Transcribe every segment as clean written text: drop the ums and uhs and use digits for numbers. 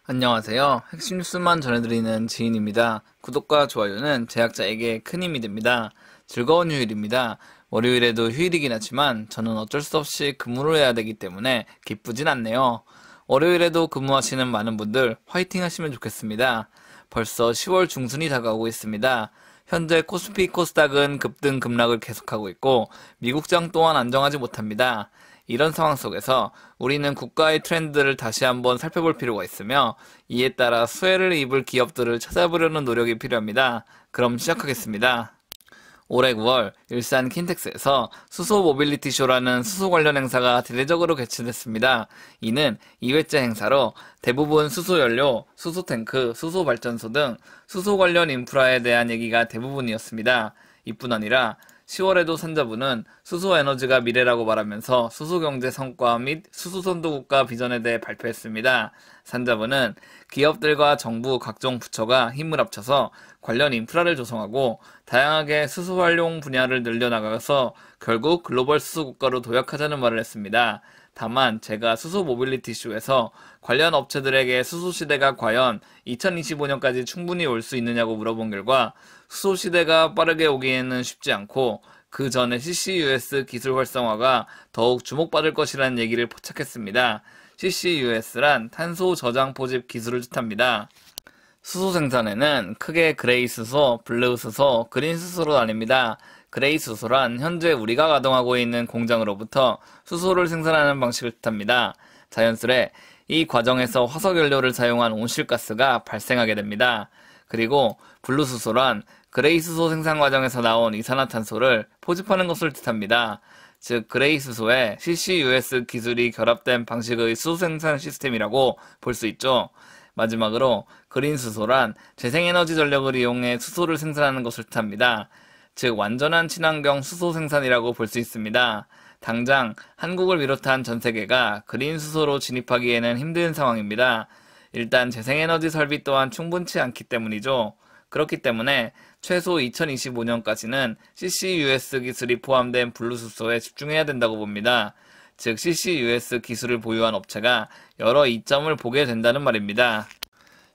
안녕하세요. 핵심 뉴스만 전해드리는 지인입니다. 구독과 좋아요는 제작자에게 큰 힘이 됩니다. 즐거운 휴일입니다. 월요일에도 휴일이긴 하지만 저는 어쩔 수 없이 근무를 해야 되기 때문에 기쁘진 않네요. 월요일에도 근무하시는 많은 분들 화이팅 하시면 좋겠습니다. 벌써 10월 중순이 다가오고 있습니다. 현재 코스피 코스닥은 급등 급락을 계속하고 있고 미국장 또한 안정하지 못합니다. 이런 상황 속에서 우리는 국가의 트렌드를 다시 한번 살펴볼 필요가 있으며 이에 따라 수혜를 입을 기업들을 찾아보려는 노력이 필요합니다. 그럼 시작하겠습니다. 올해 9월 일산 킨텍스에서 수소 모빌리티 쇼라는 수소 관련 행사가 대대적으로 개최됐습니다. 이는 2회째 행사로 대부분 수소연료, 수소탱크, 수소발전소 등 수소 관련 인프라에 대한 얘기가 대부분이었습니다. 이뿐 아니라 10월에도 산자부는 수소에너지가 미래라고 말하면서 수소경제 성과 및 수소선도국가 비전에 대해 발표했습니다. 산자부는 기업들과 정부 각종 부처가 힘을 합쳐서 관련 인프라를 조성하고 다양하게 수소 활용 분야를 늘려나가서 결국 글로벌 수소국가로 도약하자는 말을 했습니다. 다만 제가 수소 모빌리티 쇼에서 관련 업체들에게 수소 시대가 과연 2025년까지 충분히 올 수 있느냐고 물어본 결과 수소 시대가 빠르게 오기에는 쉽지 않고 그 전에 CCUS 기술 활성화가 더욱 주목받을 것이라는 얘기를 포착했습니다. CCUS란 탄소 저장 포집 기술을 뜻합니다. 수소 생산에는 크게 그레이 수소, 블루 수소, 그린 수소로 나뉩니다. 그레이 수소란 현재 우리가 가동하고 있는 공장으로부터 수소를 생산하는 방식을 뜻합니다. 자연스레 이 과정에서 화석연료를 사용한 온실가스가 발생하게 됩니다. 그리고 블루 수소란 그레이 수소 생산 과정에서 나온 이산화탄소를 포집하는 것을 뜻합니다. 즉 그레이 수소에 CCUS 기술이 결합된 방식의 수소 생산 시스템이라고 볼 수 있죠. 마지막으로 그린 수소란 재생에너지 전력을 이용해 수소를 생산하는 것을 뜻합니다. 즉 완전한 친환경 수소 생산이라고 볼 수 있습니다. 당장 한국을 비롯한 전 세계가 그린 수소로 진입하기에는 힘든 상황입니다. 일단 재생에너지 설비 또한 충분치 않기 때문이죠. 그렇기 때문에 최소 2025년까지는 CCUS 기술이 포함된 블루수소에 집중해야 된다고 봅니다. 즉 CCUS 기술을 보유한 업체가 여러 이점을 보게 된다는 말입니다.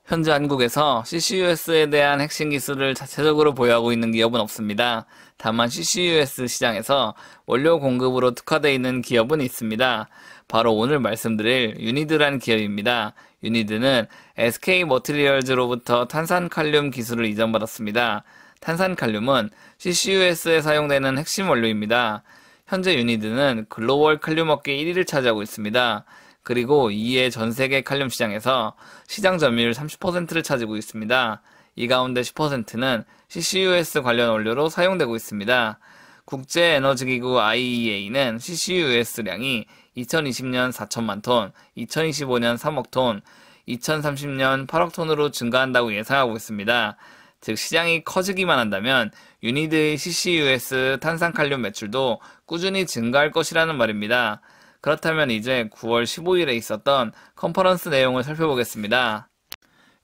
현재 한국에서 CCUS에 대한 핵심 기술을 자체적으로 보유하고 있는 기업은 없습니다. 다만 CCUS 시장에서 원료 공급으로 특화되어 있는 기업은 있습니다. 바로 오늘 말씀드릴 유니드라는 기업입니다. 유니드는 SK머티리얼즈로부터 탄산칼륨 기술을 이전받았습니다. 탄산칼륨은 CCUS에 사용되는 핵심 원료입니다. 현재 유니드는 글로벌 칼륨 업계 1위를 차지하고 있습니다. 그리고 이에 전 세계 칼륨 시장에서 시장 점유율 30%를 차지하고 있습니다. 이 가운데 10%는 CCUS 관련 원료로 사용되고 있습니다. 국제에너지기구 IEA는 CCUS량이 2020년 4천만 톤, 2025년 3억 톤, 2030년 8억 톤으로 증가한다고 예상하고 있습니다. 즉 시장이 커지기만 한다면 유니드의 CCUS 탄산칼륨 매출도 꾸준히 증가할 것이라는 말입니다. 그렇다면 이제 9월 15일에 있었던 컨퍼런스 내용을 살펴보겠습니다.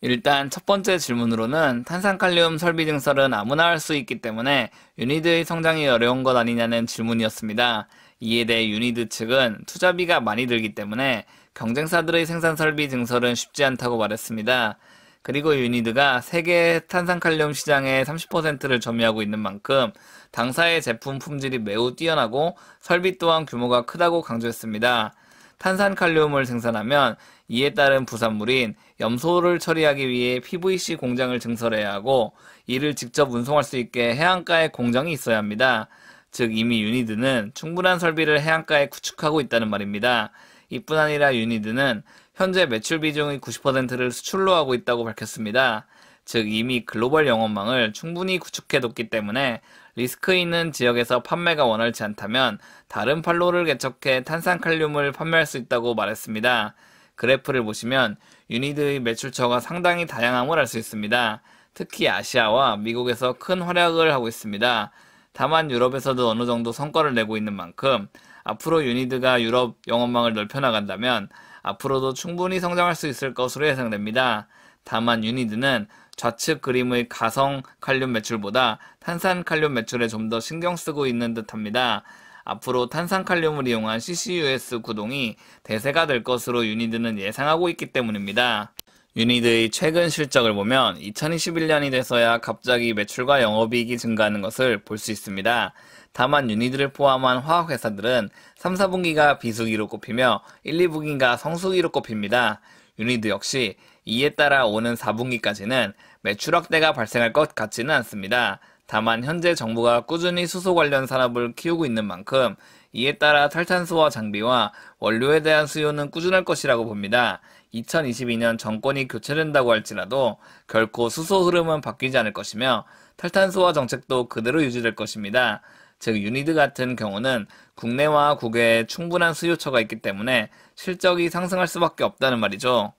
일단 첫 번째 질문으로는 탄산칼륨 설비 증설은 아무나 할 수 있기 때문에 유니드의 성장이 어려운 것 아니냐는 질문이었습니다. 이에 대해 유니드 측은 투자비가 많이 들기 때문에 경쟁사들의 생산 설비 증설은 쉽지 않다고 말했습니다. 그리고 유니드가 세계 탄산칼륨 시장의 30%를 점유하고 있는 만큼 당사의 제품 품질이 매우 뛰어나고 설비 또한 규모가 크다고 강조했습니다. 탄산칼륨을 생산하면 이에 따른 부산물인 염소를 처리하기 위해 PVC 공장을 증설해야 하고 이를 직접 운송할 수 있게 해안가에 공장이 있어야 합니다. 즉 이미 유니드는 충분한 설비를 해안가에 구축하고 있다는 말입니다. 이뿐 아니라 유니드는 현재 매출 비중의 90%를 수출로 하고 있다고 밝혔습니다. 즉 이미 글로벌 영업망을 충분히 구축해뒀기 때문에 리스크 있는 지역에서 판매가 원활치 않다면 다른 판로를 개척해 탄산칼륨을 판매할 수 있다고 말했습니다. 그래프를 보시면 유니드의 매출처가 상당히 다양함을 알 수 있습니다. 특히 아시아와 미국에서 큰 활약을 하고 있습니다. 다만 유럽에서도 어느 정도 성과를 내고 있는 만큼 앞으로 유니드가 유럽 영업망을 넓혀나간다면 앞으로도 충분히 성장할 수 있을 것으로 예상됩니다. 다만 유니드는 좌측 그림의 가성 칼륨 매출보다 탄산 칼륨 매출에 좀 더 신경 쓰고 있는 듯합니다. 앞으로 탄산 칼륨을 이용한 CCUS 구동이 대세가 될 것으로 유니드는 예상하고 있기 때문입니다. 유니드의 최근 실적을 보면 2021년이 돼서야 갑자기 매출과 영업이익이 증가하는 것을 볼 수 있습니다. 다만 유니드를 포함한 화학회사들은 3, 4분기가 비수기로 꼽히며 1, 2분기가 성수기로 꼽힙니다. 유니드 역시 이에 따라 오는 4분기까지는 매출 확대가 발생할 것 같지는 않습니다. 다만 현재 정부가 꾸준히 수소 관련 산업을 키우고 있는 만큼 이에 따라 탈탄소와 장비와 원료에 대한 수요는 꾸준할 것이라고 봅니다. 2022년 정권이 교체된다고 할지라도 결코 수소 흐름은 바뀌지 않을 것이며 탈탄소화 정책도 그대로 유지될 것입니다. 즉 유니드 같은 경우는 국내와 국외에 충분한 수요처가 있기 때문에 실적이 상승할 수밖에 없다는 말이죠.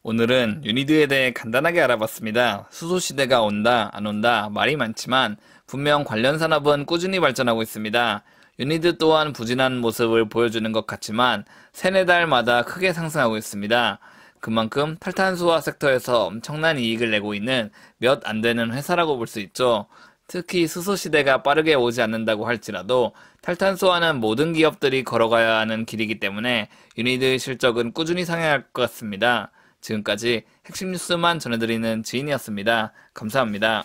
오늘은 유니드에 대해 간단하게 알아봤습니다. 수소 시대가 온다, 안 온다 말이 많지만 분명 관련 산업은 꾸준히 발전하고 있습니다. 유니드 또한 부진한 모습을 보여주는 것 같지만 세네 달마다 크게 상승하고 있습니다. 그만큼 탈탄소화 섹터에서 엄청난 이익을 내고 있는 몇 안 되는 회사라고 볼 수 있죠. 특히 수소 시대가 빠르게 오지 않는다고 할지라도 탈탄소화는 모든 기업들이 걸어가야 하는 길이기 때문에 유니드의 실적은 꾸준히 상향할 것 같습니다. 지금까지 핵심 뉴스만 전해드리는 지인이었습니다. 감사합니다.